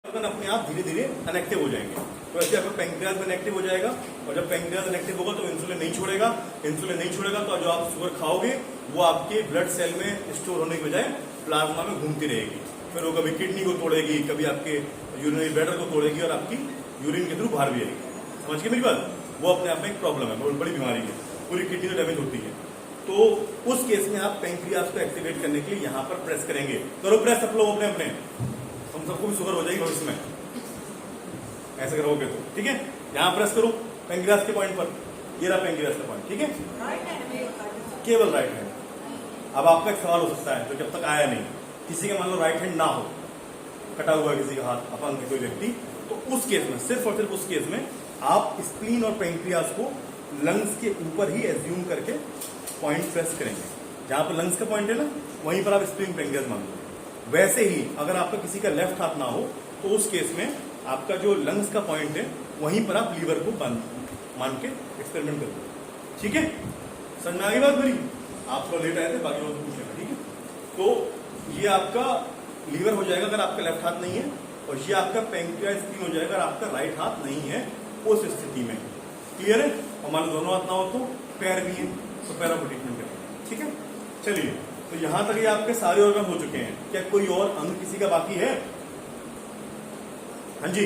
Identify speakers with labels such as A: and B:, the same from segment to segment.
A: Organ अपने आप धीरे धीरे अनएक्टिव हो जाएंगे। तो ऐसे आपका पैंक्रियाज में इनएक्टिव हो जाएगा, और जब पैंक्रियाज इनएक्टिव होगा तो इंसुलिन नहीं छोड़ेगा। इंसुलिन नहीं छोड़ेगा तो जो आप शुगर खाओगे वो आपके ब्लड सेल में स्टोर होने की बजाय प्लाज्मा में घूमती रहेगी। फिर वो कभी किडनी को तोड़ेगी, कभी आपके यूरिनरी ब्लैडर को तोड़ेगी और आपकी यूरिन के थ्रू बाहर भी आएगी। समझ गए मेरी बात? वो अपने आप में एक प्रॉब्लम है, बहुत बड़ी बीमारी है, पूरी किडनी डैमेज होती है। तो उस केस में आप पैंक्रियाज को एक्टिवेट करने के लिए यहाँ पर प्रेस करेंगे। करो प्रेस सब लोग अपने अपने, हम सबको भी शुगर हो जाएगी भविष्य में ऐसे करोगे तो। ठीक है, यहाँ प्रेस करो पैंक्रियाज के पॉइंट पर, ये रहा पैंक्रियाज का पॉइंट। ठीक है, केवल राइट हैंड। अब आपका एक सवाल हो सकता है जो जब तक आया नहीं, किसी का मान लो राइट हैंड ना हो, कटा हुआ किसी का हाथ, अपंग है कोई व्यक्ति, तो उस केस में सिर्फ और सिर्फ उस केस में आप स्प्लीन और पैंक्रियाज को लंग्स के ऊपर ही एज्यूम करके पॉइंट प्रेस करेंगे। जहां पर लंग्स का पॉइंट है ना, वहीं पर आप स्प्लीन पैंक्रियाज मान लो। वैसे ही अगर आपका किसी का लेफ्ट हाथ ना हो तो उस केस में आपका जो लंग्स का पॉइंट है वहीं पर आप लीवर को मान के एक्सपेरिमेंट करोगे। ठीक है, समझ में आ गई बात मेरी? आप थोड़ा लेट आए थे, बाकी लोगों से पूछेगा। ठीक है, तो ये आपका लीवर हो जाएगा अगर आपका लेफ्ट हाथ नहीं है, और ये आपका पैंक्रियाज स्प्लीन हो जाएगा अगर आपका राइट हाथ नहीं है उस स्थिति में। क्लियर है? और मान लो दोनों हाथ ना हो तो पैर भी है, तो पैरों को ट्रीटमेंट करेंगे। ठीक है, चलिए, तो यहां तक ये आपके सारे ऑर्गन हो चुके हैं। क्या कोई और अंग किसी का बाकी है? हाँ जी,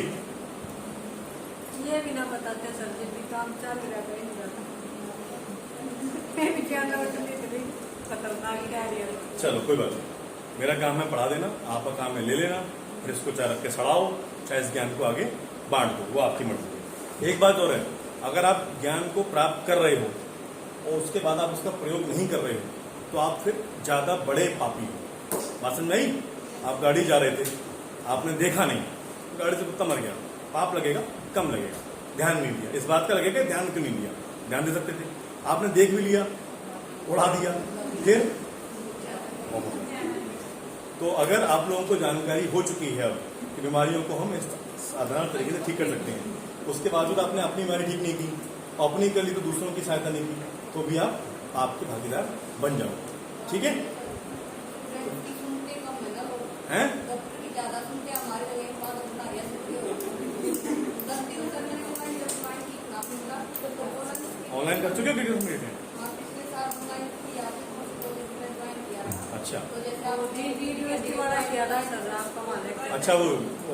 B: ये भी ना बताते सर जी, भी काम चल रहा है नहीं जाता। खतरनाक कह रही है।
A: चलो कोई बात नहीं, मेरा काम है पढ़ा देना, आपका काम है ले लेना, फिर इसको चाहे रख के सड़ाओ, चाहे इस ज्ञान को आगे बांट दो, वो आपकी मर्जी है। एक बात और है, अगर आप ज्ञान को प्राप्त कर रहे हो और उसके बाद आप उसका प्रयोग नहीं कर रहे हो तो आप फिर ज्यादा बड़े पापी हो। बात समझ में आई? आप गाड़ी जा रहे थे, आपने देखा नहीं, गाड़ी से कुत्ता मर गया, पाप लगेगा? कम लगेगा। ध्यान नहीं दिया, इस बात का लगेगा ध्यान क्यों नहीं दिया? ध्यान दे सकते थे, आपने देख भी लिया, उड़ा दिया, फिर तो अगर आप लोगों को जानकारी हो चुकी है अब कि बीमारियों को हम इस साधारण तरीके से ठीक कर सकते हैं, उसके बावजूद आपने अपनी बीमारी ठीक नहीं की, अपनी कर ली तो दूसरों की सहायता नहीं की, तो भी आप आपके भागीदार बन जाओ। ठीक है? हैं? ऑनलाइन कर चुके हो कि मीट है? अच्छा अच्छा, वो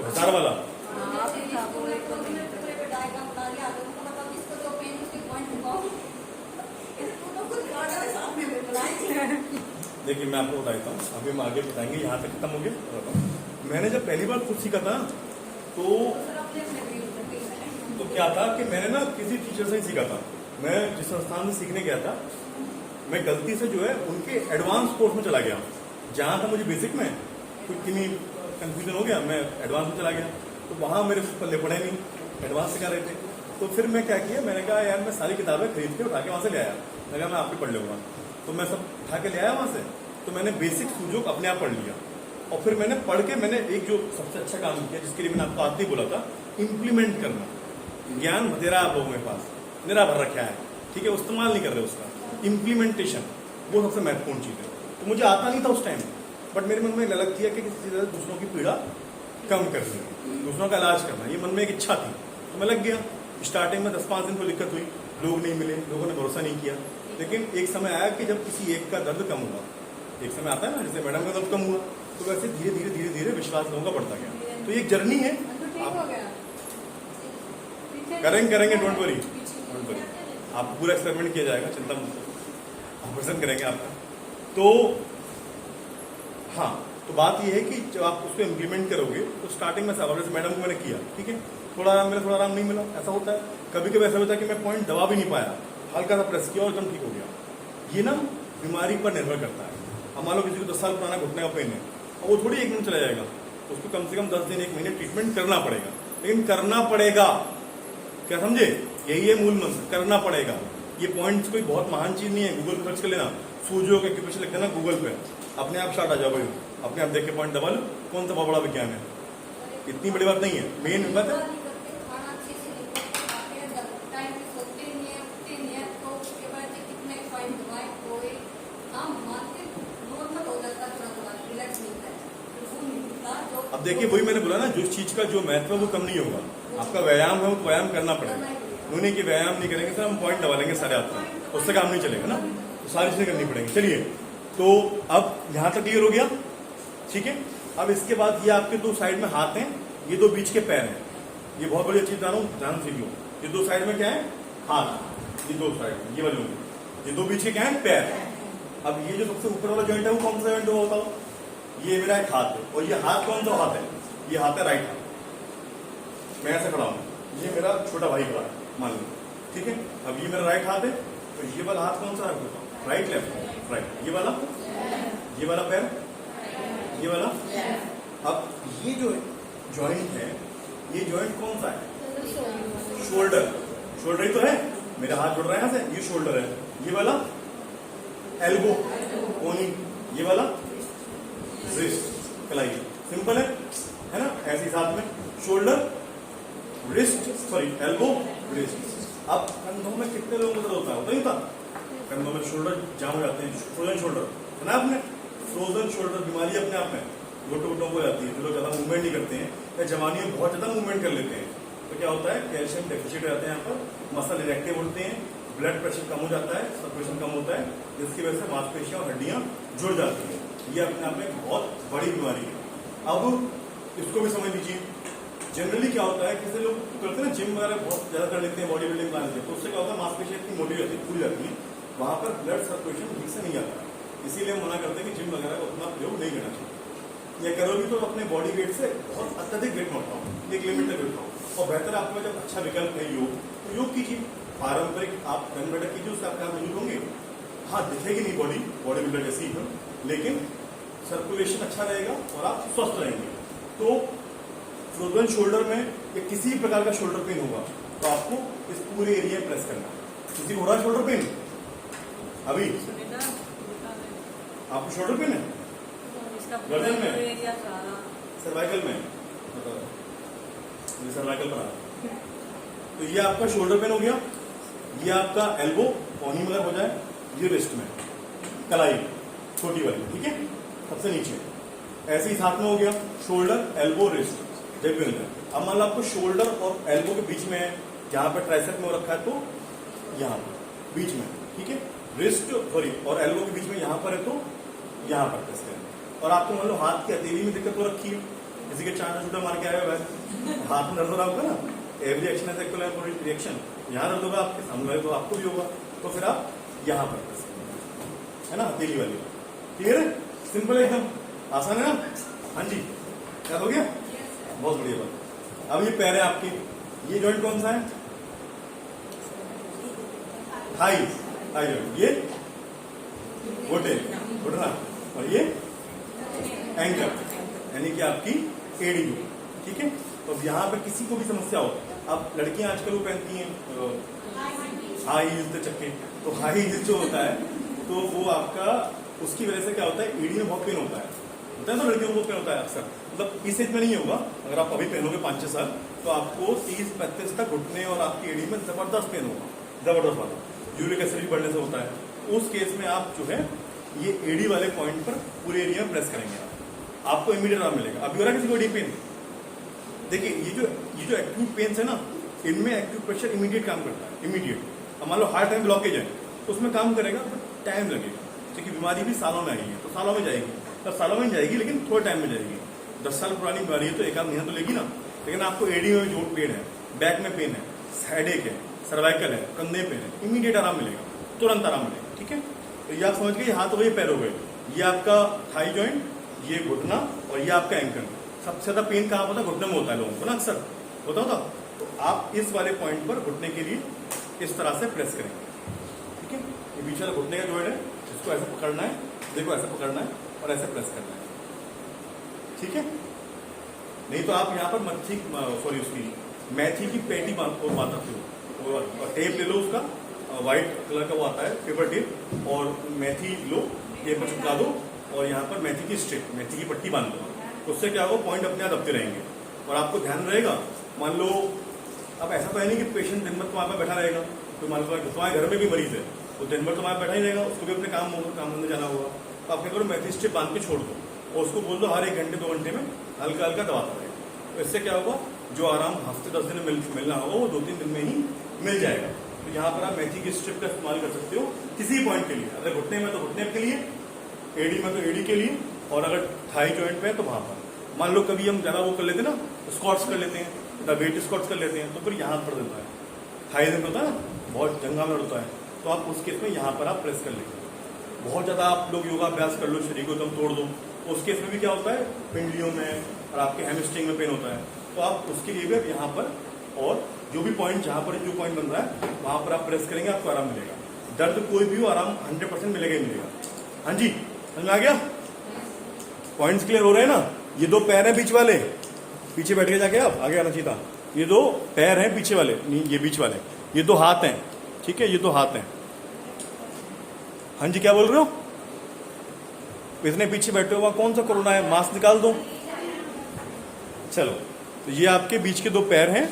A: हिसार वाला। देखिए मैं आपको बताता हूँ, अभी हम आगे बताएंगे, यहाँ तक खत्म हो गया। मैंने जब पहली बार खुद सीखा था तो क्या था कि मैंने ना किसी टीचर से ही सीखा था। मैं जिस संस्थान में सीखने गया था, मैं गलती से जो है उनके एडवांस कोर्स में चला गया। जहाँ था मुझे बेसिक में कुछ नहीं कंफ्यूजन हो गया, मैं एडवांस में चला गया, तो वहाँ मेरे पल्ले पड़े नहीं, एडवांस सिखा रहे थे। तो फिर मैं क्या किया, मैंने कहा यार मैं सारी किताबें खरीद के उठा के वहाँ से ले आया, लगा मैं आप भी पढ़ लूंगा। तो मैं सब उठा के ले आया वहाँ से, तो मैंने बेसिक सूजोक अपने आप पढ़ लिया, और फिर मैंने पढ़ के मैंने एक जो सबसे अच्छा काम किया, जिसके लिए मैंने आपको आज नहीं बोला था, इम्प्लीमेंट करना। ज्ञान बतेरा आप लोगों के पास मेरा भर रखा है, ठीक है, इस्तेमाल नहीं कर रहे उसका, इम्प्लीमेंटेशन वो सबसे महत्वपूर्ण चीज है। तो मुझे आता नहीं था उस टाइम, बट मेरे मन में ललक किया कि किसी तरह दूसरों की पीड़ा कम करनी, दूसरों का इलाज करना, ये मन में एक इच्छा थी, तो मैं लग गया। स्टार्टिंग में 10-5 दिन को दिक्कत हुई, लोग नहीं मिले, लोगों ने भरोसा नहीं किया, लेकिन एक समय आया कि जब किसी एक का दर्द कम हुआ, एक समय आता है ना जैसे मैडम का दर्द कम हुआ, तो वैसे धीरे धीरे धीरे धीरे विश्वास लोगों का बढ़ता गया। तो ये एक जर्नी है, करेंगे डोंट वरी, आपको पूरा एक्सपेरिमेंट किया जाएगा, चिंता मत, ऑपरेशन करेंगे आपका। तो हाँ, तो बात यह है कि जब आप उसको इम्प्लीमेंट करोगे तो स्टार्टिंग में सब, जैसे मैडम को मैंने किया, ठीक है, थोड़ा आराम मिला, थोड़ा आराम नहीं मिला, ऐसा होता है। कभी कभी ऐसा होता है कि मैं पॉइंट दबा भी नहीं पाया, हल्का सा प्रेस किया और एकदम ठीक हो गया। ये ना बीमारी पर निर्भर करता है। अब मान लो किसी को 10 साल पुराना घुटने का पेन है, और वो थोड़ी एक मिनट चला जाएगा, तो उसको कम से कम 10 दिन 1 महीने ट्रीटमेंट करना पड़ेगा, लेकिन करना पड़ेगा, क्या समझे? यही है मूल मंत्र, करना पड़ेगा। ये पॉइंट्स कोई बहुत महान चीज नहीं है, गूगल पर सर्च कर लेना, सूजो के कुछ लिख देना गूगल पे, अपने आप स्टार्ट आ जाओ, अपने आप देख के पॉइंट दबा लो, कौन सा बड़ा विज्ञान है, इतनी बड़ी बात नहीं है। मेन बात है अब देखिए वही मैंने बोला ना, जो चीज का जो महत्व है वो कम नहीं होगा। आपका व्यायाम है वो तो व्यायाम करना पड़ेगा, उन्हें कि व्यायाम नहीं करेंगे सर हम पॉइंट दबा लेंगे सारे आपको, उससे काम नहीं चलेगा ना, तो सारी चीजें करनी पड़ेंगी। चलिए तो अब यहाँ तक क्लियर हो गया, ठीक है। अब इसके बाद ये आपके दो साइड में हाथ हैं, ये दो बीच के पैर हैं, ये बहुत बड़ी चीज बता रहा हूँ, ध्यान से लो। ये दो साइड में क्या है, हाथ, ये दो साइड ये वाले होंगे, ये दो बीच के क्या है, पैर। अब ये जो सबसे ऊपर वाला जॉइंट है वो कौन सा जॉइंट होता है, ये मेरा एक हाथ है, और ये हाथ कौन सा हाथ है, ये हाथ है राइट हाथ। मैं ऐसे खड़ा हूं, ये मेरा छोटा भाई खड़ा है मान लो, ठीक है। अब ये मेरा राइट हाथ है, तो ये वाला हाथ कौन सा है, राइट लेफ्ट राइट, ये वाला पैर, ये वाला। अब ये जो जॉइंट है, ये जॉइंट कौन सा है, शोल्डर, शोल्डर ही तो है, मेरा हाथ जुड़ रहा है यहाँ से, ये शोल्डर है। ये वाला एल्बो, कोनी, ये वाला रिस्ट, कलाई। सिंपल है ना, ऐसे ही साथ में shoulder wrist, sorry elbow wrist. अब कंधों में कितने लोगों को दर्द होता है, होता कंधों में शोल्डर जाम हो जाते हैं, फ्रोजन शोल्डर है ना आपने, फ्रोजन शोल्डर बीमारी अपने आप में घुटनों को जाती है, जो लोग ज्यादा मूवमेंट नहीं करते हैं या जवानी में बहुत ज्यादा मूवमेंट कर लेते हैं, तो क्या होता है, कैल्शियम डेफिशिएट रहते हैं, यहाँ पर मसल इरेक्टिव होते हैं, ब्लड प्रेशर कम हो जाता है, सर्कुलेशन कम होता है, जिसकी वजह से मांसपेशियां और हड्डियां जुड़ जाती हैं। ये अपने आप में एक बहुत बड़ी बीमारी है। अब इसको भी समझ लीजिए, जनरली क्या होता है, किसी लोग करते हैं ना जिम वगैरह बहुत ज्यादा कर लेते हैं, बॉडी बिल्डिंग बनाने के, तो उससे क्या होता है, मांसपेशियां इतनी मोटी जाती है, फूल जाती है, वहां पर ब्लड सर्कुलेशन ठीक से नहीं आता, इसीलिए हम मना करते हैं कि जिम वगैरह को उतना प्रयोग नहीं करना चाहिए। या करोगे तो अपने बॉडी वेट से बहुत अत्यधिक वेट मत उठाओ, एक लिमिट तक उठाओ, और बेहतर आपका जब अच्छा विकल्प है योग, तो योग कीजिए, पारंपरिक आप रन बैठक कीजिए, उससे आपके हाथ मजबूत होंगे। हाँ दिखेगी नहीं बॉडी बिल्डर जैसी ही, लेकिन सर्कुलेशन अच्छा रहेगा और आप स्वस्थ रहेंगे। तो फ्रोजन शोल्डर में या किसी भी प्रकार का शोल्डर पेन होगा तो आपको इस पूरे एरिया में प्रेस करना है। किसी को हो रहा है शोल्डर पेन, अभी आपको शोल्डर पेन है, गर्दन में, सर्वाइकल में, सर्वाइकल पर आ, तो ये आपका शोल्डर पेन हो गया, ये आपका एल्बो कोनी में हो जाए, ये रिस्ट में, कलाई छोटी वाली, ठीक है, सबसे नीचे, ऐसे ही साथ में हो गया शोल्डर एल्बो रिस्ट, जब भी मिलता है। अब मान लो आपको शोल्डर और एल्बो के बीच में, जहां पर ट्राइसेप में हो रखा है, तो यहाँ पर बीच में, ठीक है, रिस्ट सॉरी और एल्बो के बीच में यहाँ पर है, तो यहाँ पर प्रेस करें। और आपको मान लो हाथ की हथेली में दिक्कत हो रखी है, किसी के चांटा छूटा मार के आया हुआ है, हाथ में दर्द हो रहा होगा ना, एवरी एक्शन है इक्वल रिएक्शन, यहाँ दर्द होगा आपके सामने तो आपको भी होगा, तो फिर आप यहाँ पर प्रेस करें, है ना, हथेली वाली। क्लियर है, सिंपल है एकदम, आसान है ना। हाँ जी, याद हो गया, बहुत बढ़िया बात। अब ये पैर है आपके, ये जॉइंट कौन सा है, थाई, थाई जॉइंट, ये घुटने, घुटना, और ये एंकल, यानी कि आपकी एड़ी, ठीक है। तो अब यहाँ पे किसी को भी समस्या हो, अब लड़कियां आजकल वो पहनती हैं हाई हील्स चक्के, तो हाई हील्स जो होता है तो वो आपका उसकी वजह से क्या होता है, एड़ी में बहुत पेन होता है तो लड़कियों को पेन होता है अक्सर, मतलब इस एज में नहीं होगा, अगर आप अभी पहनोगे 5-6 साल तो आपको 30-35 तक घुटने और आपकी एड़ी में जबरदस्त पेन होगा, जबरदस्त वाला, यूरिक एसिड भी बढ़ने से होता है। उस केस में आप जो है ये एडी वाले पॉइंट पर पूरे एरिया में प्रेस करेंगे, आपको इमीडिएट आराम मिलेगा। अभी हो रहा है किसी को एडी पेन, देखिए ये जो एक्यूट पेन है ना, इनमें एक्यूट प्रेशर इमीडिएट काम करता है, इमीडिएट। अब मान लो हार्ट टाइम ब्लॉकेज है तो उसमें काम करेगा, बट टाइम लगेगा, क्योंकि बीमारी भी सालों में आई है, तो सालों में जाएगी, तो सालों में जाएगी, लेकिन थोड़े टाइम में जाएगी। 10 साल पुरानी बीमारी है तो एक आध महीना तो लेगी ना, लेकिन आपको एडी में जो पेन है, बैक में पेन है, हेडेक है, सर्वाइकल है, कंधे पेन है, इमीडिएट आराम मिलेगा, तुरंत आराम मिलेगा, ठीक है। तो ये आप समझ गए, हाथ हो गए, पैर हो गए, ये आपका थाई जॉइंट, ये घुटना और ये आपका एंकल। सबसे ज्यादा पेन कहाँ होता है, घुटने में होता है लोगों को ना, अक्सर होता। तो आप इस वाले पॉइंट पर घुटने के लिए इस तरह से प्रेस करेंगे, ठीक है। ये बीच वाला घुटने का जॉइंट है, इसको ऐसे पकड़ना है, देखो ऐसे पकड़ना है और ऐसे प्रेस करना है, ठीक है। नहीं तो आप यहाँ पर मच्छी सॉरी उसकी मेथी की पेटी बांध सकते हो, और टेप ले लो, उसका व्हाइट कलर का वो आता है पेपर टेप, और मेथी लो, टेप पर चिपका दो, और यहाँ पर मेथी की स्ट्रिप, मेथी की पट्टी बांध दो, उससे क्या होगा, पॉइंट अपने आप दबते रहेंगे। और आपको ध्यान रहेगा, मान लो अब ऐसा तो है नहीं कि पेशेंट दिन भर तुम्हारे पास बैठा रहेगा, तो मान लो तुम्हारे घर में भी मरीज है, तो दिन भर तुम्हारे बैठा ही रहेगा, उसको भी अपने काम धंधे जाना होगा, तो आप क्या करो, मेथी स्ट्रिप बांध के छोड़ दो, और उसको बोल दो हर 1 घंटे 2 घंटे में हल्का हल्का दबाता रहेगा। तो इससे क्या होगा, जो आराम हफ्ते 10 दिन में मिलना होगा वो 2-3 दिन में ही मिल जाएगा। तो यहाँ पर आप मेथी की स्ट्रिप का इस्तेमाल कर सकते हो किसी पॉइंट के लिए। अगर घुटने में तो घुटने के लिए, एडी में तो एडी के लिए, और अगर थाई जॉइंट पे है तो वहां पर। मान लो कभी हम ज्यादा वो कर लेते हैं ना, स्क्वाट्स कर लेते हैं, वेट स्क्वाट्स कर लेते हैं, तो फिर यहाँ पर देता है, थाई में होता है ना, बहुत जंगा में होता है, तो आप उस केस में यहाँ पर आप प्रेस कर लेंगे। बहुत ज्यादा आप लोग योगाभ्यास कर लो, शरीर को एकदम तोड़ दो, तो उस केस में भी क्या होता है, पिंडलियों में और आपके हैमस्ट्रिंग में पेन होता है। तो आप उसके लिए भी आप यहाँ पर, और जो भी पॉइंट, जहां पर जो पॉइंट बन रहा है वहां पर आप प्रेस करेंगे, आपको आराम मिलेगा। दर्द कोई भी हो, आराम 100% मिलेगा ही मिलेगा। हाँ जी, समझ में आ गया? पॉइंट्स क्लियर हो रहे हैं ना? ये 2 पैर हैं बीच वाले, पीछे बैठ के जाके आप आगे आना चाहिए था। ये 2 पैर हैं पीछे वाले, नहीं ये बीच वाले, ये 2 हाथ हैं, ठीक है, ये 2 हाथ हैं। हाँ जी, क्या बोल रहे हो? इतने पीछे बैठे हो, वहां कौन सा कोरोना है, मास्क निकाल दो। चलो, तो ये आपके बीच के 2 पैर हैं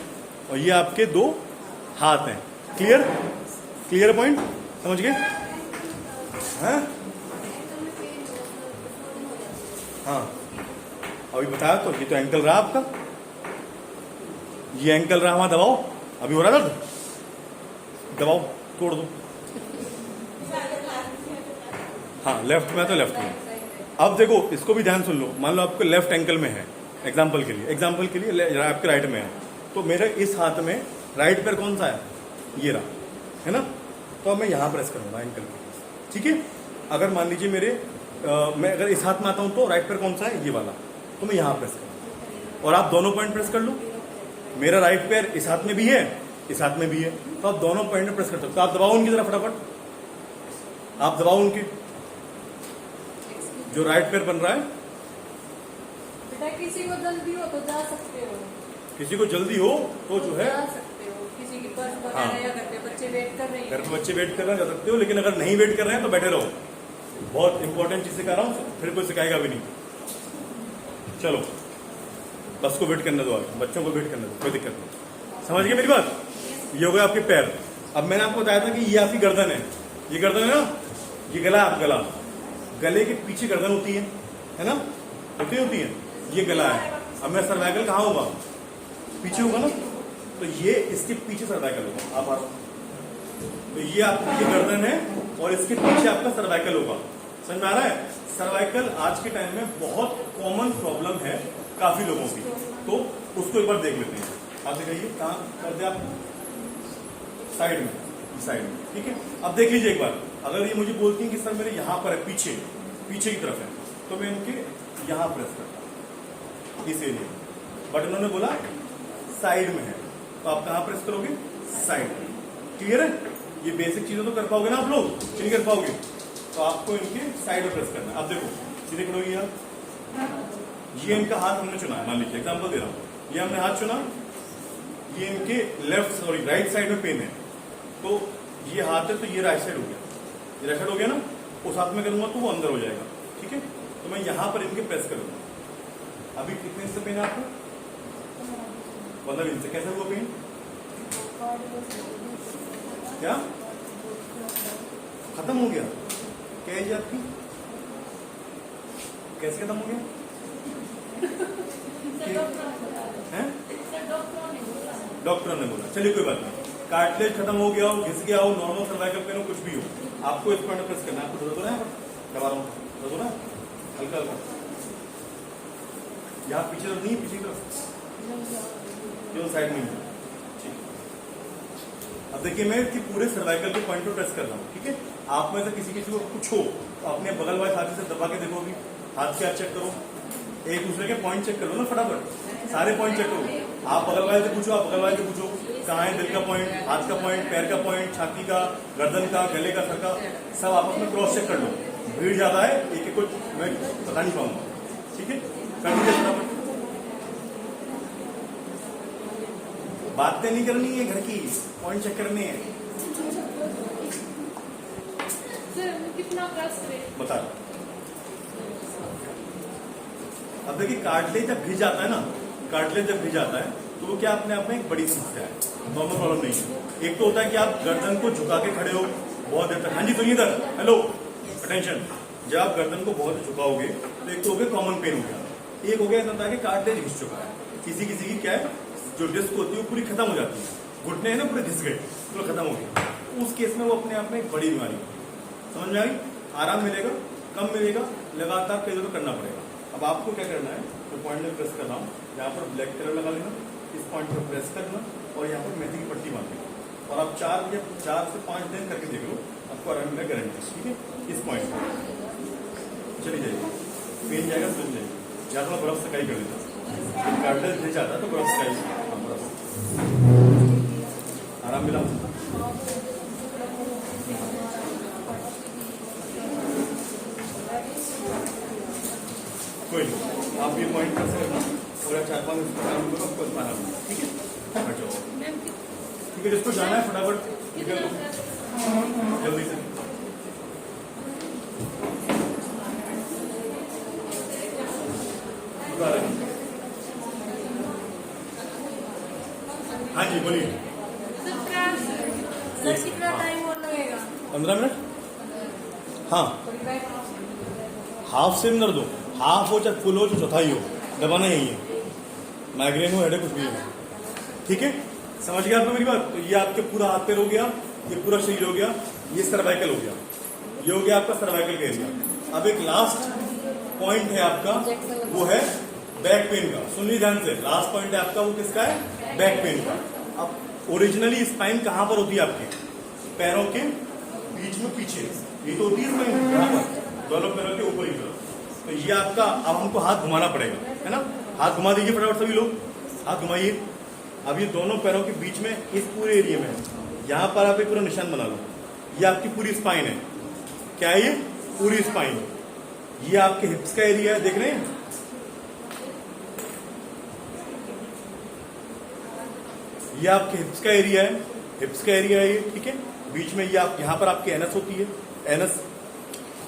A: और ये आपके 2 हाथ हैं। क्लियर? Clear point? समझ गए? हाँ हाँ, अभी बताया तो, ये तो एंकल रहा आपका, ये एंकल रहा, वहां दबाओ, अभी हो रहा था, दबाओ, तोड़ दो। हाँ, लेफ्ट में है तो लेफ्ट में। अब देखो, इसको भी ध्यान सुन लो। मान लो आपको लेफ्ट एंकल में है, एग्जाम्पल के लिए आपके राइट में है, तो मेरे इस हाथ में राइट पैर कौन सा है, ये रहा, है ना? तो अब मैं यहां प्रेस करूंगा एंकल पे, ठीक है? अगर मान लीजिए मैं अगर इस हाथ में आता हूं तो राइट पैर कौन सा है, ये वाला, तो मैं यहां प्रेस करूंगा। और आप दोनों पॉइंट प्रेस कर लो। मेरा राइट पैर इस हाथ में भी है, इस हाथ में भी है, तो आप दोनों पॉइंट में प्रेस कर सकते हो। तो आप दबाओ उनकी तरफ फटाफट, आप दबाओ उनके, जो राइट पैर बन रहा है।
B: बेटा किसी को जल्दी हो तो जा सकते हो,
A: किसी को जल्दी हो तो जो है
B: जा सकते हो, किसी की पर्स
A: हाँ,
B: वगैरह या घर पे बच्चे वेट कर रहे हैं,
A: घर पे बच्चे वेट कर रहे हैं, जा सकते हो। लेकिन अगर नहीं वेट कर रहे हैं तो बैठे रहो। बहुत इंपॉर्टेंट चीज सिखा रहा हूं, फिर कोई सिखाएगा भी नहीं। चलो, बस को वेट करने दो, आगे बच्चों को वेट करने दो, कोई दिक्कत नहीं। समझ गए मेरी बात? ये हो गए आपके पैर। अब मैंने आपको बताया था कि ये आपकी गर्दन है, ये गर्दन है ना, ये गला है, गला, गले के पीछे गर्दन होती है ना, होती है, ये गला है। अब मेरा सर्वाइकल कहाँ होगा, पीछे होगा ना, तो ये इसके पीछे सर्वाइकल होगा। आप आ रहा, तो ये आपकी गर्दन है और इसके पीछे आपका सर्वाइकल होगा। समझ में आ रहा है? सर्वाइकल आज के टाइम में बहुत कॉमन प्रॉब्लम है काफी लोगों की, तो उसको एक बार देख लेते हैं। आप दिखाइए, कहाँ कर दे आप, साइड में, साइड में, ठीक है? अब देख लीजिए एक बार, अगर ये मुझे बोलती है कि सर मेरे यहां पर है, पीछे की तरफ है, तो मैं इनके यहां प्रेस करता हूं, इस एरिया। बट उन्होंने बोला साइड में है, तो आप कहां प्रेस करोगे, साइड में। क्लियर है? ये बेसिक चीजें तो कर पाओगे ना आप लोग, नहीं कर पाओगे, तो आपको इनके साइड में प्रेस करना है। अब देखो, सीधे खड़े होइए आप, ये इनका हाथ हमने चुना है, मान लीजिए एग्जाम्पल दे रहा हूं, ये हमने हाथ चुना, ये इनके राइट साइड में पेन है, तो ये हाथ है तो ये राइट साइड हो गया, ये राइट साइड हो गया ना, उस हाथ में करूंगा तो वो अंदर हो जाएगा, ठीक है? तो मैं यहां पर इनके प्रेस करूंगा। अभी कितने इंच से पेन है आपको, 15 इंच से। कैसे हुआ पेन, क्या खत्म हो गया? क्या एज आपकी, कैसे खत्म हो गया है? डॉक्टर ने बोला, चलिए कोई बात नहीं, कार्टिलेज खत्म हो गया हो, घिस गया हो, नॉर्मल सर्वाइकल पेन हो, कुछ भी हो, आपको इस पॉइंट प्रेस करना है। आपको दर्द हो रहा है, दबा रहा हूँ, दर्द हो रहा है हल्का हल्का, यहाँ पीछे दर्द नहीं है, पीछे की तरफ क्यों, साइड में, ठीक। अब देखिए मैं कि पूरे सर्वाइकल के पॉइंट पे प्रेस कर रहा हूँ, ठीक है? आप में से किसी को कुछ हो तो अपने बगल वाले साथी से दबा के देखो, अभी हाथ के हाथ चेक करो, एक दूसरे के पॉइंट चेक करो ना फटाफट, सारे पॉइंट चेक करो। आप बगल वाले से पूछो, आप बगल वाले से पूछो, कहाँ है दिल का पॉइंट, हाथ का पॉइंट, पैर का पॉइंट, छाती का, गर्दन का, गले का, सर का, सब आपस में क्रॉस चेक कर लो। भीड़ ज्यादा है, एक एक को मैं बता नहीं पाऊंगा, ठीक है? कर लीजिए फटाफट, बातें नहीं करनी है घर की, पॉइंट चेक करने हैं।
B: कितना
A: बता रहा, अब देखिए कार्टिलेज जब भिज जाता है ना, कार्टिलेज जब भिज जाता है तो वो क्या अपने आप में एक बड़ी समस्या है, नॉर्मल प्रॉब्लम नहीं है। एक तो होता है कि आप गर्दन को झुका के खड़े हो बहुत देर तक, हाँ जी सुनिए इधर, हेलो अटेंशन, जब आप गर्दन को बहुत झुकाओगे तो एक तो हो गया कॉमन पेन हो गया, एक हो गया इतना था कि कार्टिलेज घिस चुका है, किसी किसी की क्या है जो डिस्क होती है वो पूरी खत्म हो जाती है, घुटने हैं ना पूरे घिस गए, पूरा खत्म हो गया, उस केस में वो अपने आप में एक बड़ी बीमारी है। समझ में आई? आराम मिलेगा, कम मिलेगा, लगातार कई तो करना पड़ेगा। अब आपको क्या करना है, तो पॉइंट में प्रेस कर रहा हूँ, यहाँ पर ब्लैक कलर लगा लेना, इस पॉइंट पर प्रेस करना और यहाँ पर मेथी की पट्टी बांध देना और आप 4 से 5 दिन करके देख लो, आपको आराम मिलेगा गारंटी। ठीक है, इस पॉइंट पर चली जाएगी, पेन जाएगा, सुन जाएगी। या तो बर्फ सकाई कर लेता, कार्टिलेज नहीं चाहता तो बर्फ सकाई, आराम मिला। कोई नहीं, आप ये पॉइंट कर सकते हैं और 4-5 मिनट आराम करो, आपको आराम मिला। ठीक है, हट जाओ। ठीक है, जिसको जाना है फटाफट निकल लो जल्दी से। हाँ जी बोलिए।
B: सर कितना टाइम और लगेगा?
A: 15 मिनट। हाँ, हाफ से अंदर दो, हाफ हो चाहे फुल हो चाहे चौथाई हो, दबाना यही है, माइग्रेन हो हेडेक कुछ भी हो। ठीक है, समझ गया आपको मेरी बात? तो ये आपके पूरा हाथ पैर हो गया, ये पूरा शरीर हो गया, ये सर्वाइकल हो गया, ये हो गया आपका सर्वाइकल का एरिया। अब एक लास्ट पॉइंट है आपका, वो है बैक पेन का। सुनिए ध्यान से, लास्ट पॉइंट है आपका, वो किसका है? बैक पेन का। अब ओरिजिनली स्पाइन कहां पर होती है आपके? पैरों के बीच में पीछे, ये तो होती है स्पाइन यहाँ पर, दोनों पैरों के ऊपर ही तरफ। तो ये आपका, अब हमको हाथ घुमाना पड़ेगा, है ना? हाथ घुमा दीजिए फटाफट सभी लोग, हाथ घुमाइए। अब ये दोनों पैरों के बीच में इस पूरे एरिया में, यहाँ पर आप एक पूरा निशान बना लो, ये आपकी पूरी स्पाइन है। क्या है ये? पूरी स्पाइन। ये आपके हिप्स का एरिया है, देख रहे हैं? ये आपके हिप्स का एरिया है, हिप्स का एरिया है ये। ठीक है, बीच में ये आप, यहाँ पर आपकी एनस होती है, एनस।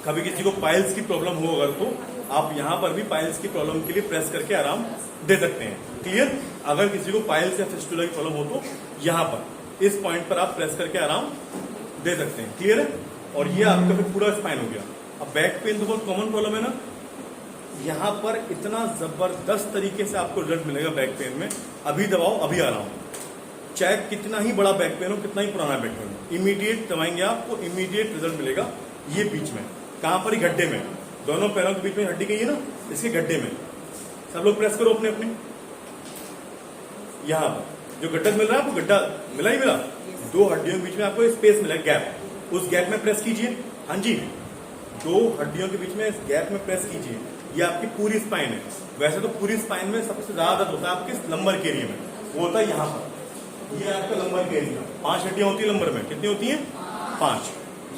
A: कभी किसी को पाइल्स की प्रॉब्लम हो अगर, तो आप यहाँ पर भी पाइल्स की प्रॉब्लम के लिए प्रेस करके आराम दे सकते हैं। क्लियर? अगर किसी को पाइल्स या फिस्टुला की प्रॉब्लम हो तो यहाँ पर इस पॉइंट पर आप प्रेस करके आराम दे सकते हैं। क्लियर है? और ये आपका फिर पूरा स्पाइन हो गया। अब बैक पेन तो बहुत कॉमन प्रॉब्लम है ना, यहाँ पर इतना जबरदस्त तरीके से आपको रिजल्ट मिलेगा बैक पेन में। अभी दबाओ, अभी आराम, चाहे कितना ही बड़ा बैक पेन हो, कितना ही पुराना बैक पेन हो, इमीडिएट दबाएंगे आपको, इमीडिएट रिजल्ट मिलेगा। ये बीच में कहां पर? ही गड्ढे में, दोनों पैरों के बीच में हड्डी गई है ना, इसके गड्ढे में। सब लोग प्रेस करो अपने अपने। यहां पर जो गड्ढा मिल रहा है आपको, गड्ढा मिला ही मिला, 2 हड्डियों के बीच में आपको स्पेस मिला, गैप, उस गैप में प्रेस कीजिए। हाँ जी, 2 हड्डियों के बीच में इस गैप में प्रेस कीजिए। ये आपकी पूरी स्पाइन है। वैसे तो पूरी स्पाइन में सबसे ज्यादा दर्द होता है आपके लंबर के एरिया में, वो होता है यहाँ पर। ये आपका लंबर के एरिया, 5 हड्डियां होती है लंबर में, कितनी होती है? 5।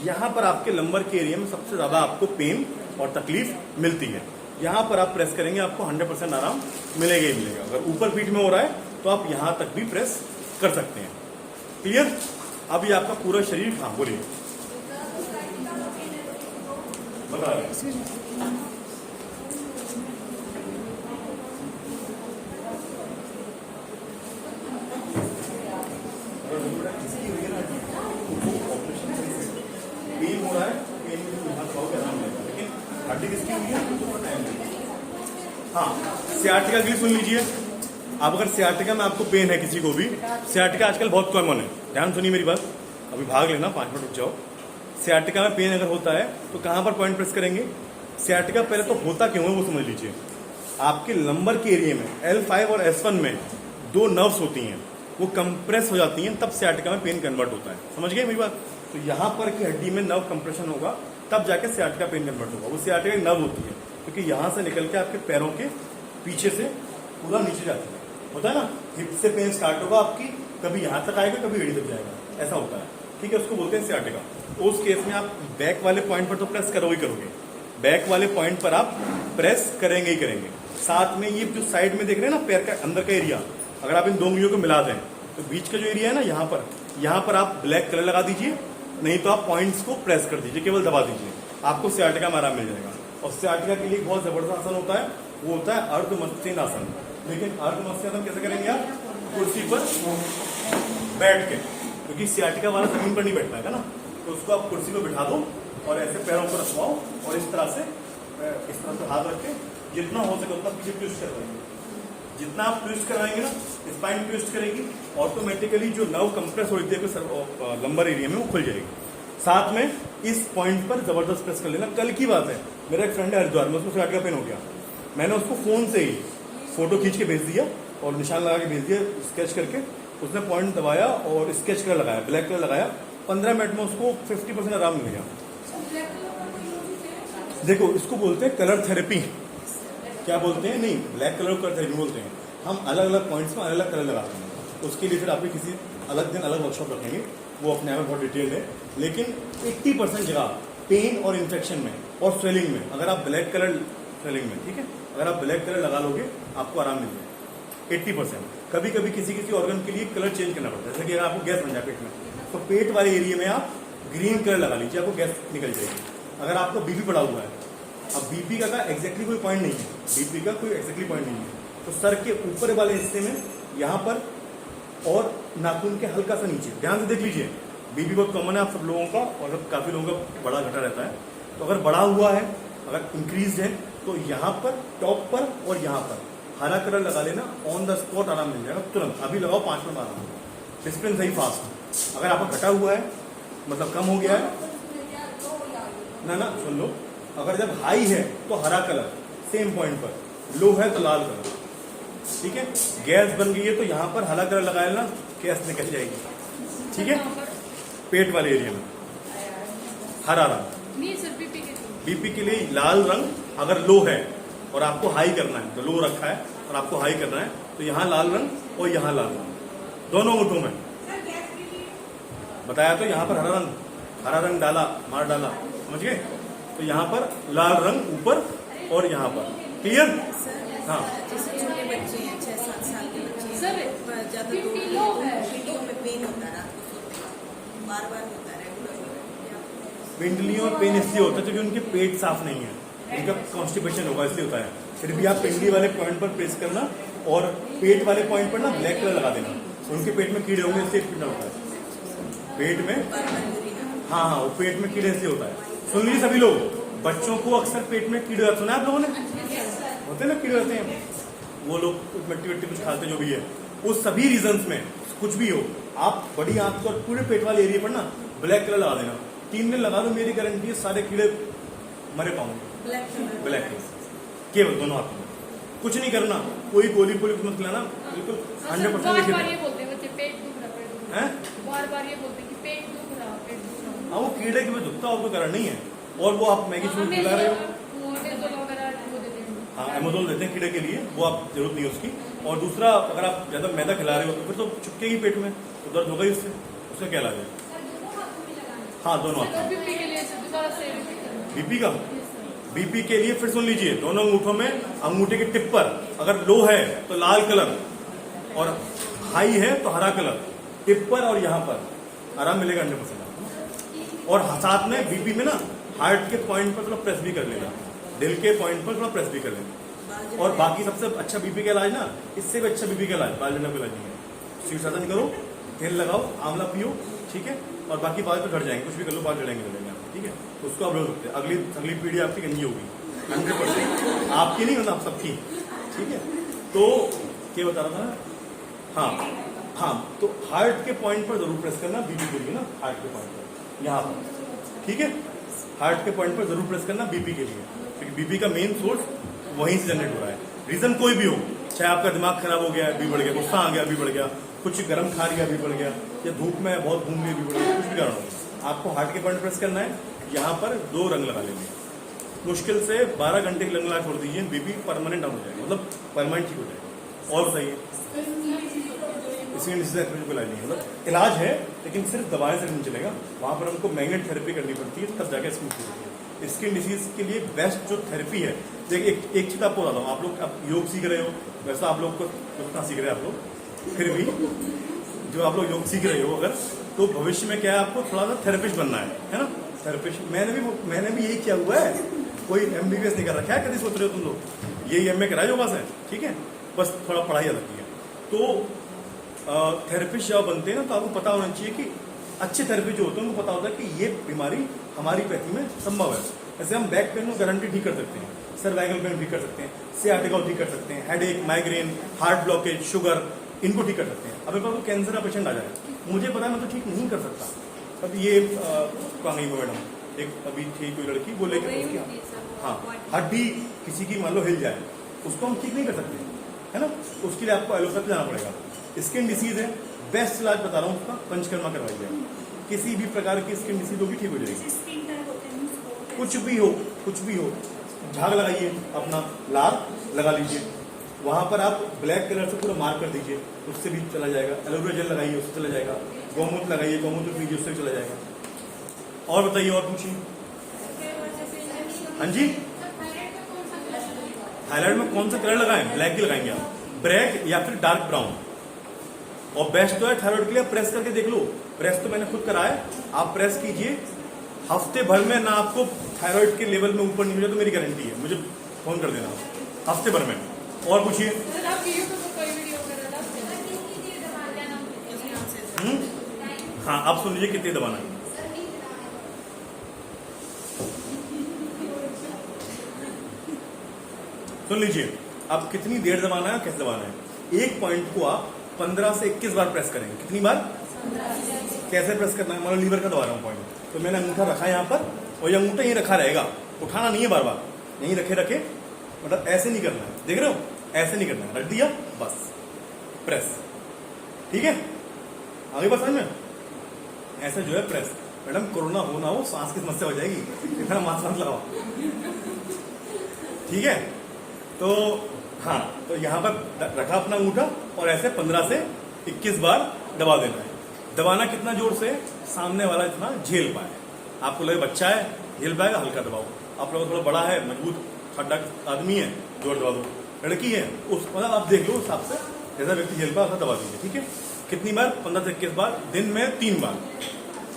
A: यहाँ पर आपके लंबर के एरिया में सबसे ज्यादा आपको पेन और तकलीफ मिलती है। यहाँ पर आप प्रेस करेंगे, आपको 100% आराम मिलेगा ही मिलेगा। अगर ऊपर पीठ में हो रहा है तो आप यहाँ तक भी प्रेस कर सकते हैं। क्लियर? अब ये आपका पूरा शरीर, हाँ बोलिए, बता रहे पेन हो रहा है, पेन में जो हाथ पाओगे आराम मिलेगा, लेकिन हड्डी किसकी हुई है तो टाइम लगेगा। हाँ, सियाटिका की सुन लीजिए। अब अगर सियाटिका में आपको पेन है किसी को भी, सियाटिका आजकल बहुत कॉमन है, ध्यान सुनिए मेरी बात, अभी भाग लेना, 5 मिनट रुक जाओ। सियाटिका में पेन अगर होता है तो कहां पर पॉइंट प्रेस करेंगे? सियाटिका पहले तो होता क्यों है वो समझ लीजिए। आपके लंबर के एरिया में L5 और S1 में 2 नर्व्स होती हैं, वो कंप्रेस हो जाती हैं, तब सियाटिका में पेन कन्वर्ट होता है। समझ गए मेरी बात? तो यहाँ पर की हड्डी में नर्व कंप्रेशन होगा, तब जाके सियाटिका पेन कन्वर्ट होगा। वो सियाटिका एक नर्व होती है, क्योंकि यहाँ से निकल के आपके पैरों के पीछे से पूरा नीचे जाती है, होता है ना। हिप से पेन स्टार्ट होगा आपकी, कभी यहाँ तक आएगा, कभी एड़ी तक जाएगा, ऐसा होता है। ठीक है, उसको बोलते हैं सियाटिका। तो उस केस में आप बैक वाले पॉइंट पर तो प्रेस करो ही करोगे, बैक वाले पॉइंट पर आप प्रेस करेंगे ही करेंगे। साथ में ये जो साइड में देख रहे हैं ना, पैर का अंदर का एरिया, अगर आप इन 2 उंगलियों को मिला दें तो बीच का जो एरिया है ना, यहाँ पर आप ब्लैक कलर लगा दीजिए, नहीं तो आप पॉइंट्स को प्रेस कर दीजिए, केवल दबा दीजिए, आपको सियाटिका में आराम मिल जाएगा। और सियाटिका के लिए बहुत जबरदस्त आसन होता है, वो होता है अर्धमस्तक आसन। लेकिन अर्धमस्तक आसन कैसे करेंगे आप? कुर्सी पर बैठ के, क्योंकि सियाटिका वाला जमीन पर नहीं बैठना है ना, तो उसको आप कुर्सी पर बिठा दो और ऐसे पैरों को रखवाओ और इस तरह से हाथ रख के जितना हो सके उतना पीछे ट्विस्ट करवाएंगे। जितना आप ट्विस्ट कराएंगे ना, स्पाइन ट्विस्ट करेगी, ऑटोमेटिकली जो नर्व कंप्रेस हो रही है लंबर एरिया में वो खुल जाएगी। साथ में इस पॉइंट पर जबरदस्त प्रेस कर लेना। कल की बात है, मेरा एक फ्रेंड है हरिद्वार में, उसको स्कैट का पेन हो गया। मैंने उसको फोन से ही फोटो खींच के भेज दिया और निशान लगा के भेज दिया स्केच करके। उसने पॉइंट दबाया और स्केच कलर लगाया, ब्लैक कलर लगाया। 15 मिनट में उसको 50% आराम मिल गया। देखो इसको बोलते हैं कलर थेरेपी। क्या बोलते हैं? नहीं, ब्लैक कलर को कलर थेरेपी बोलते हैं। हम अलग अलग पॉइंट्स में अलग अलग कलर लगाते हैं। उसके लिए फिर आपके किसी अलग दिन अलग वर्कशॉप रखेंगे, वो अपने आप में बहुत डिटेल है। लेकिन 80% जगह पेन और इन्फेक्शन में और स्वेलिंग में अगर आप ब्लैक कलर स्वेलिंग में, ठीक है, अगर आप ब्लैक कलर लगा लोगे आपको आराम मिल जाए 80%। कभी कभी किसी किसी ऑर्गन के लिए कलर चेंज करना पड़ता है, जैसे कि अगर आपको गैस बन जाए पेट में, तो पेट वाले एरिया में आप ग्रीन कलर लगा लीजिए, आपको गैस निकल जाएगी। अगर आपका बीपी बढ़ा हुआ है, अब बीपी का एग्जैक्टली कोई पॉइंट नहीं है, बीपी का कोई एग्जैक्टली पॉइंट नहीं है, तो सर के ऊपर वाले हिस्से में यहाँ पर और नाखून के हल्का सा नीचे ध्यान से देख लीजिए। बीपी बहुत कॉमन है आप सब लोगों का, और काफी लोगों का बड़ा घटा रहता है। तो अगर बढ़ा हुआ है, अगर इंक्रीज है, तो यहाँ पर टॉप पर और यहाँ पर हरा कलर लगा लेना, ऑन द स्पॉट आराम मिल जाएगा तुरंत। अभी लगाओ 5 मिनट आराम, डिस्प्लिन सही फास्ट। अगर आपका घटा हुआ है, मतलब कम हो गया है ना, सुन लो, अगर जब हाई है तो हरा कलर सेम पॉइंट पर, लो है तो लाल कलर, ठीक है। गैस बन गई है तो यहाँ पर हरा कलर लगा लेना, गैस निकल जाएगी, ठीक है। पेट वाले एरिया में हरा रंग, बीपी के लिए लाल रंग। अगर लो है और आपको हाई करना है, तो लो रखा है और आपको हाई करना है, तो यहाँ लाल रंग और यहाँ लाल रंग, दोनों ओठों में बताया। तो यहाँ पर हरा रंग डाला, मार डाला, समझ गए। तो यहाँ पर लाल रंग ऊपर और यहाँ पर, क्लियर? हाँ,
C: जैसे छोटे बच्चे हैं, 6-7 साल के बच्चे
B: सर,
C: हैं, ज्यादा पिंडलियों में पेन होता है, रात को बार-बार होता है, रेगुलर।
A: पिंडलियों और पेन इसलिए होता है क्योंकि उनके पेट साफ नहीं है, उनका कॉन्स्टिपेशन होगा, इसलिए होता है। फिर भी आप पिंडली वाले पॉइंट पर प्रेस करना और पेट वाले पॉइंट पर ना ब्लैक कलर लगा देना। उनके पेट में कीड़े होंगे, इसलिए पीड़ा होता है पेट में। हाँ, वो पेट में कीड़े इसलिए होता है। सुन लीजिए सभी लोग, बच्चों को अक्सर पेट में कीड़े होते हैं ना, आप लोगों ने होते हैं ना, कीड़े होते हैं, वो लोग मिट्टी विट्टी कुछ खाते जो भी है, उस सभी रीजंस में कुछ भी हो, आप बड़ी आंख और पूरे पेट वाले एरिया पर ना ब्लैक कलर लगा देना। 3 दिन लगा दो, मेरी गारंटी है सारे कीड़े मरे पाऊंगे। ब्लैक कलर केवल दोनों हाथों में, कुछ नहीं करना, कोई गोली पोली मत खिलाना, बिल्कुल 100% लिखे
B: बार ये बोलते हैं बच्चे पेट दुख रहा, बार ये बोलते हैं कि पेट दुख रहा, पेट दुख रहा।
A: हाँ, वो कीड़े के भी दुखता और कोई कारण नहीं है। और वो आप मैगी शूट खिला रहे हो, हाँ, एमोजोल देते हैं कीड़े के लिए, वो आप जरूरत नहीं है उसकी। और दूसरा, अगर आप ज्यादा मैदा खिला रहे हो तो फिर तो चुपकेगी पेट में, तो दर्द होगा ही उससे, उसका क्या इलाज है? हाँ, दोनों हाथ। बीपी का, बीपी के लिए फिर सुन लीजिए, दोनों अंगूठों में अंगूठे के टिप पर अगर लो है तो लाल कलर और हाई है तो हरा कलर, टिप पर और यहाँ पर आराम मिलेगा 100%। और साथ में बीपी में ना हार्ट के पॉइंट पर थोड़ा प्रेस भी कर लेना, दिल के पॉइंट पर थोड़ा प्रेस भी कर लेना। और बाकी सबसे अच्छा बीपी का इलाज ना, इससे भी अच्छा बीपी का इलाज बाल झड़ने का इलाज नहीं है। शीर्षासन करो, तेल लगाओ, आंवला पियो, ठीक है। और बाकी बाल तो झड़ जाएंगे, कुछ भी कर लो, बाल झड़ेंगे, ठीक है। तो उसको आप रोक सकते हैं। अगली पीढ़ी आपकी गंजी होगी 100%, आपकी नहीं मतलब सबकी, ठीक है। तो क्या बता रहा था? हाँ, तो हार्ट के पॉइंट पर जरूर प्रेस करना, बीपी के लिए ना, हार्ट के पॉइंट पर यहाँ पर, ठीक है। हार्ट के पॉइंट पर जरूर प्रेस करना बीपी के लिए, क्योंकि बीपी का मेन सोर्स वहीं से जनरेट हो रहा है। रीजन कोई भी हो, चाहे आपका दिमाग खराब हो गया, बी बढ़ गया, गुस्सा आ गया, बी बढ़ गया, कुछ गर्म खा लिया, बी बढ़ गया, या धूप में बहुत घूम लिया, बी बढ़ गया, कुछ भी कारण हो, आपको हार्ट के पॉइंट प्रेस करना है। यहाँ पर 2 रंग लगा लेंगे, मुश्किल से 12 घंटे की लंग लगा छोड़ दीजिए, बीपी परमानेंट डाउन हो जाएगा, मतलब परमानेंट ठीक हो जाएगा। और बताइए, इसमें कोई इलाज नहीं है, मतलब इलाज है लेकिन सिर्फ दवाएं से नहीं चलेगा, वहां पर हमको मैग्नेट थेरेपी करनी पड़ती है, तब जाके स्किन ठीक होती है। स्किन डिसीज के लिए बेस्ट जो थेरेपी है, देखिए एक चीज आपको बताता हूँ, आप लोग अब योग सीख रहे हो, वैसा आप लोग को कितना सीख रहे हैं आप लोग, फिर भी जो आप लोग योग सीख रहे हो अगर, तो भविष्य में क्या है, आपको थोड़ा सा थेरेपिस्ट बनना है ना, थेरेपिस्ट। मैंने भी यही किया हुआ है, कोई MBBS नहीं कर रखा है, कभी सोच रहे हो तुम लोग, यही MA कराए जो बस है, ठीक है, बस थोड़ा पढ़ाई अलग है। तो थेरेपिस्ट जब बनते हैं ना, तो आपको पता होना चाहिए कि अच्छे थेरेपी जो होते हैं उनको पता होता है कि ये बीमारी हमारी पैथी में संभव है। जैसे हम बैक पेन को गारंटी ठीक कर सकते हैं, सर्वाइकल पेन ठीक कर सकते हैं, सियाटिका ठीक कर सकते हैं, headache, migraine, heart blockage, sugar, इनको ठीक कर सकते हैं। अब एक बार कैंसर का पेशेंट आ जाए, मुझे पता है मैं तो ठीक नहीं कर सकता। अब ये कहाँ गई वो मैडम, एक अभी थी कोई लड़की, बोले कि उसकी हाँ हड्डी किसी की मान लो हिल जाए, उसको हम ठीक नहीं कर सकते, है ना, उसके लिए आपको एलोपैथी जाना पड़ेगा। स्किन डिसीज है, बेस्ट इलाज बता रहा हूँ उसका, पंचकर्मा करवाइए। किसी भी प्रकार की स्किन डिसीज होगी ठीक हो जाएगी, कुछ भी हो, कुछ भी हो। झाग लगाइए, अपना लार लगा लीजिए, वहां पर आप ब्लैक कलर से पूरा मार्क कर दीजिए, उससे भी चला जाएगा। एलोवेरा जेल लगाइए, उससे चला जाएगा। गौमूत्र लगाइए, गौमूत्र पीजिए, उससे चला जाएगा। और बताइए, और पूछिए। हाँ जी, थायराइड में कौन सा कलर लगाएं? ब्लैक ही लगाएंगे आप, ब्लैक या फिर डार्क ब्राउन। और बेस्ट तो है थायराइड के लिए, प्रेस करके देख लो। प्रेस तो मैंने खुद करा है, आप प्रेस कीजिए, हफ्ते भर में ना आपको थायराइड के लेवल में ऊपर नहीं हो जाए तो मेरी गारंटी है, मुझे फोन कर देना हफ्ते भर में। और पूछिए। हाँ, आप सुन लीजिए कितनी दबाना है। सुन लीजिए, आप कितनी देर दबाना है, कैसे दबाना है। एक पॉइंट को आप 15 से 21 बार प्रेस करेंगे। कितनी बार? कैसे प्रेस करना है? मान लो लीवर का दबा रहा हूँ पॉइंट, तो मैंने अंगूठा रखा है यहाँ पर, और ये अंगूठा यहीं रखा रहेगा, उठाना नहीं है बार बार, यहीं रखे रखे, मतलब ऐसे नहीं करना है, देख रहे हो, ऐसे नहीं करना है, रख दिया बस, प्रेस। ठीक है, आगे बात समझ में? ऐसे जो है प्रेस। मैडम कोरोना हो ना हो, सांस की समस्या हो जाएगी, इतना मास्क मत लगाओ। ठीक है, तो हाँ, तो यहाँ पर रखा अपना अंगूठा और ऐसे 15 से 21 बार दबा देना है। दबाना कितना जोर से? सामने वाला इतना झेल पाए। आपको लगे बच्चा है झेल पाएगा, हल्का दबाओ। आप लोग थोड़ा बड़ा है, मजबूत खड्डा आदमी है, जोर दबा दो। लड़की है, उस मतलब आप देख लो उस हिसाब से, जैसा व्यक्ति झेल पाए वैसा दबा दीजिए। ठीक है, कितनी बार? 15 से 21 बार, दिन में 3 बार।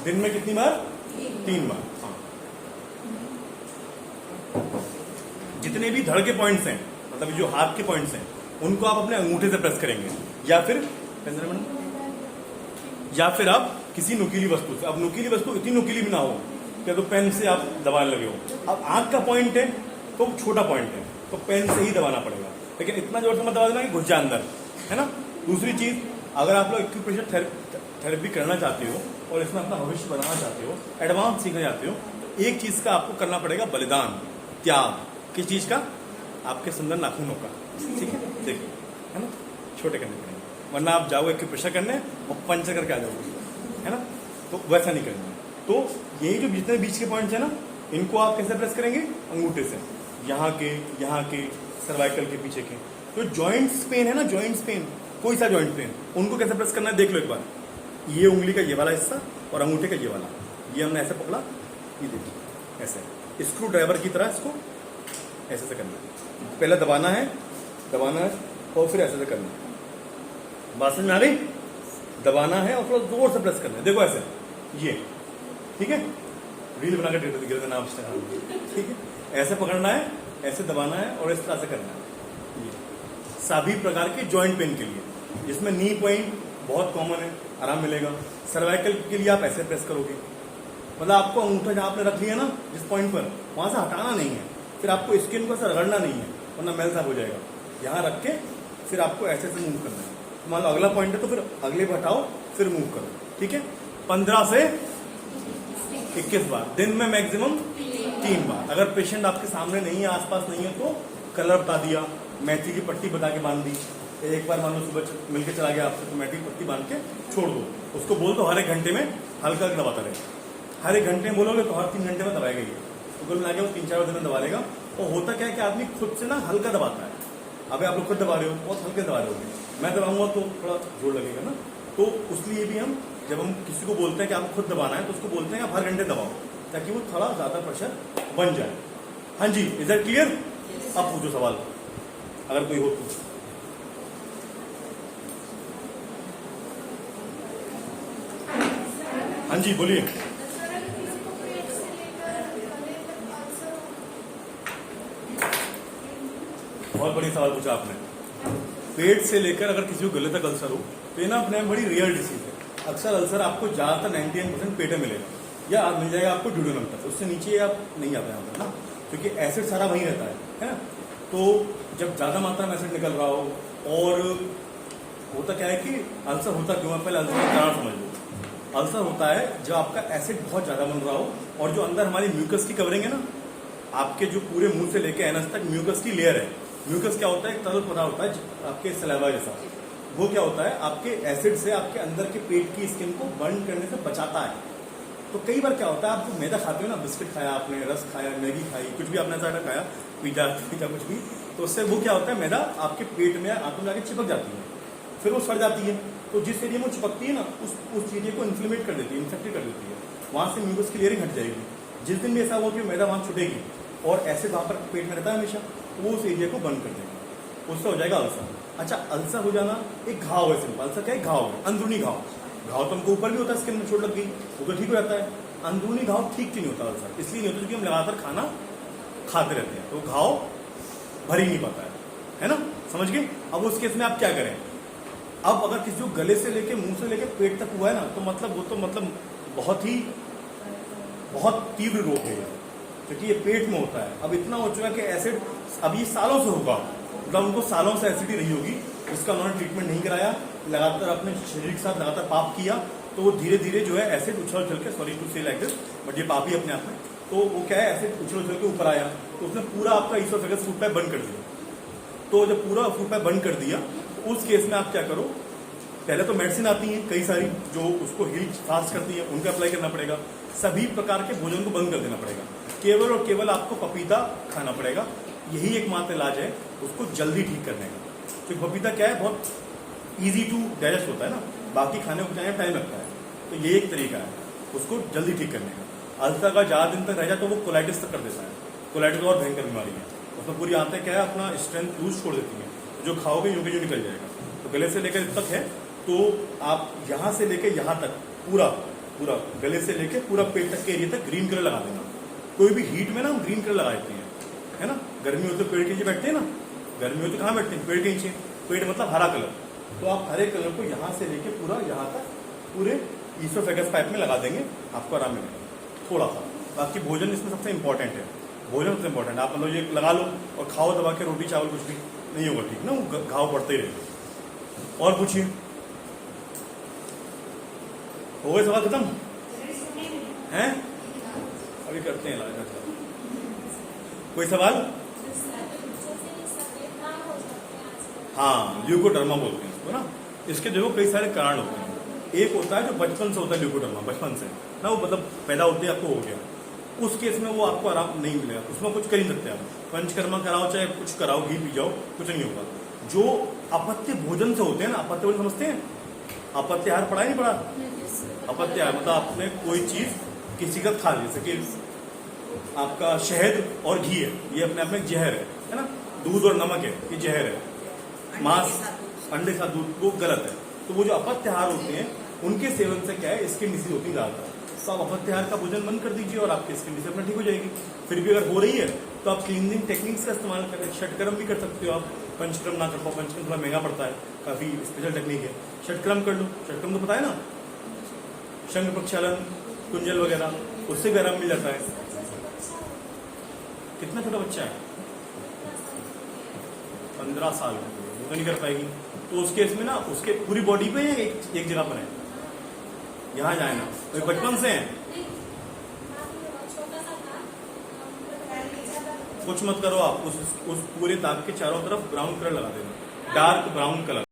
A: दिन में कितनी बार? 3 बार। हाँ, जितने भी धड़ के पॉइंट्स हैं, मतलब जो हाथ के पॉइंट्स हैं, उनको आप अपने अंगूठे से प्रेस करेंगे, या फिर आप किसी नुकीली वस्तु से। अब नुकीली वस्तु इतनी नुकीली भी ना हो क्या तो पेन से आप दबाने लगे हो। अब आंख का पॉइंट है तो छोटा पॉइंट है, तो पेन से ही दबाना पड़ेगा, लेकिन इतना जोर से मत दबा देना कि घुस जाए अंदर, है ना। दूसरी चीज, अगर आप लोग एक्यूप्रेशर थेरेपी करना चाहते हो और इसमें अपना भविष्य बनाना चाहते हो, एडवांस सीखना चाहते हो, तो एक चीज का आपको करना पड़ेगा, बलिदान, त्याग। किस चीज का? आपके सुंदर नाखूनों का। ठीक है, देखिए, है ना, छोटे करने पड़ेंगे, वरना आप जाओगे एक्यूप्रेशर करने और पंचर करके आ जाओगे, है ना, तो वैसा नहीं करना है। तो यही जो जितने बीच के पॉइंट्स है ना, इनको आप कैसे प्रेस करेंगे? अंगूठे से, यहाँ के सर्वाइकल के पीछे के। तो जॉइंट्स पेन है ना, जॉइंट्स पेन, कोई सा जॉइंट पेन, उनको कैसे प्रेस करना है देख लो एक बार। ये उंगली का ये वाला हिस्सा और अंगूठे का ये वाला, ये हमने ऐसे पकड़ा, ये देखिए ऐसे स्क्रू ड्राइवर की तरह इसको ऐसे से करना है। पहले दबाना है और फिर ऐसे से करना है। बात समझ में आ गई? दबाना है और थोड़ा जोर से प्रेस करना है। देखो ऐसे, ये ठीक है, रील बना के गिर देना आप, ठीक है, ऐसे पकड़ना है, ऐसे दबाना है और इस तरह से करना है। ये सभी प्रकार के जॉइंट पेन के लिए, जिसमें नी पॉइंट बहुत कॉमन है, आराम मिलेगा। सर्वाइकल के लिए आप ऐसे प्रेस करोगे, मतलब आपको अंगूठा जहां आपने रख लिया ना जिस पॉइंट पर, वहां से हटाना नहीं है, फिर आपको स्किन को रगड़ना नहीं है, वरना मैल साफ हो जाएगा। यहाँ रख के फिर आपको ऐसे से मूव करना है। मान लो अगला पॉइंट है तो फिर अगले पे हटाओ, फिर मूव करो। ठीक है, 15 से 21 बार, दिन में मैक्सिमम 3 बार। अगर पेशेंट आपके सामने नहीं है, आसपास नहीं है, तो कलर बता दिया, मेथी की पट्टी बता के बांध दी। एक बार मान लो सुबह मिलकर चला गया आपसे, तो मेथी की पट्टी बांध के छोड़ दो। उसको बोल दो हर एक घंटे में हल्का दबाता रहे। हर एक घंटे में बोलोगे तो हर 3 घंटे में दबाएगा ये, तो कुल मिला के वो 3-4 दिन में दबा लेगा। और होता क्या है कि आदमी खुद से ना हल्का दबाता है। अभी आप लोग खुद दबा रहे हो, बहुत हल्के दबा रहे हो, मैं दबाऊंगा तो थोड़ा जोर लगेगा ना। तो उसलिए भी हम जब हम किसी को बोलते हैं कि आपको खुद दबाना है, तो उसको बोलते हैं आप हर घंटे दबाओ, ताकि वो थोड़ा ज्यादा प्रेशर बन जाए। हाँ जी, इज दैट क्लियर? अब पूछो सवाल अगर कोई हो तो। हाँ जी बोलिए। बहुत बड़ी सवाल पूछा आपने। पेट से लेकर अगर किसी को गले तक अल्सर हो तो ये ना अपने में बड़ी रियल डिसीज है। अक्सर अल्सर आपको ज्यादातर 99% पेट में मिलेगा, या मिल जाएगा आपको ड्यूडेनम तक, उससे नीचे आप नहीं आता यहाँ पर ना, क्योंकि एसिड सारा वहीं रहता है है ना। तो जब ज्यादा मात्रा में एसिड निकल रहा हो, और होता क्या है कि अल्सर होता क्यों है, पहले अल्सर का कारण समझ लो। अल्सर होता है जब आपका एसिड बहुत ज्यादा बन रहा हो, और जो अंदर हमारी म्यूकस की कवरिंग है ना, आपके जो पूरे मुंह से लेके एनस तक म्यूकस की लेयर है। म्यूकस क्या होता है, एक तरल पदार्थ होता है आपके सलाइवा जैसा। वो क्या होता है, आपके एसिड से आपके अंदर के पेट की स्किन को बर्न करने से बचाता है। तो कई बार क्या होता है, आप जो मैदा खाते हो ना, बिस्किट खाया आपने, रस खाया, मैगी खाई, कुछ भी आपने ऐसा खाया, पिज्जा कुछ भी, तो उससे वो क्या होता है, मैदा आपके पेट में आंतों में आके चिपक जाती है, फिर वो सड़ जाती है। तो जिस एरिया में चिपकती है ना, उस एरिया को इन्फ्लेमेट कर देती है, इन्फेक्टेड कर देती है, वहां से म्यूकस की लेयरिंग हट जाएगी। जिस दिन भी ऐसा हो कि मैदा वहां छुटेगी और एसिड वहां पर पेट में रहता है हमेशा, तो वो उस एरिया को बंद कर देगा, उससे हो जाएगा अल्सर। अच्छा, अल्सर हो जाना एक घाव है, सिंपल। अल्सर क्या है, घाव है, अंदरूनी घाव। घाव तो हमको ऊपर भी होता है, स्किन में चोट लग गई वो तो ठीक हो जाता है। अंदरूनी घाव ठीक क्यों नहीं होता अल्सर? इसलिए नहीं होता क्योंकि हम लगातार खाना खाते रहते हैं, तो घाव भर ही नहीं पाता है ना, समझ गए। अब उस केस में आप क्या करें, अब अगर किसी को गले से लेके मुंह से लेके पेट तक हुआ है ना, तो मतलब वो तो मतलब बहुत तीव्र रोग है, क्योंकि ये पेट में होता है। अब इतना हो चुका कि एसिड अब ये सालों से होगा, मतलब उनको सालों से एसिड ही रही होगी, उसका उन्होंने ट्रीटमेंट नहीं कराया, लगातार अपने शरीर के साथ लगातार पाप किया, तो वो धीरे धीरे जो है एसिड उछल उछल के, सॉरी टू से लाइक दिस, बट ये पाप ही अपने आप में, तो वो क्या है, एसिड उछल उछल के ऊपर आया, तो उसने पूरा आपका ईसोफेगस फूड पाइप बंद कर दिया। तो जब पूरा फूड पाइप बंद कर दिया, तो उस केस में आप क्या करो, पहले तो मेडिसिन आती है कई सारी जो उसको हील फास्ट करती है, उनका अप्लाई करना पड़ेगा। सभी प्रकार के भोजन को बंद कर देना पड़ेगा, केवल और केवल आपको पपीता खाना पड़ेगा। यही एकमात्र इलाज है उसको जल्दी ठीक करने का, क्योंकि पपीता क्या है, बहुत इजी टू डाइजेस्ट होता है ना, बाकी खाने को टाइम लगता है, तो ये एक तरीका है उसको जल्दी ठीक करने का। अल्सर का ज्यादा दिन तक रह जाए तो वो कोलाइटिस तक कर देता है। कोलाइटिस और भयंकर बीमारी है, उसमें पूरी आंतें क्या है, अपना स्ट्रेंथ लूज छोड़ देती है, जो खाओगे यूं के यूं निकल जाएगा। तो गले से लेकर तक है, तो आप यहां से लेके यहां तक पूरा गले से लेके पूरा पेट तक के एरिया तक ग्रीन कलर लगा देना। कोई भी हीट में ना हम ग्रीन कलर लगा देते हैं, है ना। गर्मी होती है पेड़ के नीचे बैठते हैं ना, गर्मी होती कहाँ बैठते हैं, पेड़ के नीचे। पेड़ मतलब हरा कलर, तो आप हरे कलर को यहाँ से लेके पूरा यहाँ तक पूरे ईसोफेगस पाइप में लगा देंगे, आपको आराम मिलेगा थोड़ा सा। बाकी भोजन इसमें सबसे इंपॉर्टेंट है, भोजन सबसे इंपॉर्टेंट है। आप मतलब ये लगा लो और खाओ दबा के, रोटी चावल कुछ भी नहीं होगा ठीक ना, वो घाव बढ़ते ही रहेगा। और पूछिए, हो गए सवाल खत्म हैं? अभी करते हैं इलाज। कोई सवाल? हाँ, ल्यूकोडर्मा बोलते हैं इसको ना। इसके देखो कई सारे कारण होते हैं। एक होता है जो बचपन से होता है, ल्यूकोडर्मा बचपन से ना, वो मतलब पैदा होते आपको हो गया, उस केस में वो आपको आराम नहीं मिलेगा, उसमें कुछ कर ही सकते आप, पंचकर्मा कराओ चाहे कुछ कराओ, घी पी जाओ, कुछ नहीं होगा। जो अपत्य भोजन से होते हैं ना, अपत्य भोजन समझते हैं, अपत्य आहार पढ़ा नहीं पढ़ा? अपत्य आहार मतलब आपने कोई चीज किसी का खा ली, जैसे कि आपका शहद और घी है, ये अपने आप में जहर है ना, दूध और नमक है, ये जहर है, मांस अंडे के साथ दूध, वो गलत है। तो वो जो अपत्य आहार होते हैं, उनके सेवन से क्या है, स्किन डिसीज होती है ज्यादातर। तो आप अपत्य आहार का भोजन बंद कर दीजिए और आपकी स्किन डिसीज अपना ठीक हो जाएगी। फिर भी अगर हो रही है तो आप क्लीनिंग टेक्निक्स का इस्तेमाल करें, षटक्रम भी कर सकते हो आप। पंचक्रम ना कर पाओ, पंचक्रम थोड़ा महंगा पड़ता है, काफी स्पेशल टेक्निक है, षटक्रम कर लो। षटक्रम तो पता है ना, शंख प्रक्षालन, कुंजल वगैरह, उससे भी आराम मिल जाता है। कितना छोटा बच्चा है? 15 साल, वो तो नहीं कर पाएगी। तो उस केस में ना उसके पूरी बॉडी पे एक जगह पर है, यहाँ जाए ना, तो बचपन से है। कुछ मत करो आप, उस पूरे दाग के चारों तरफ ब्राउन कलर लगा देना, डार्क ब्राउन कलर।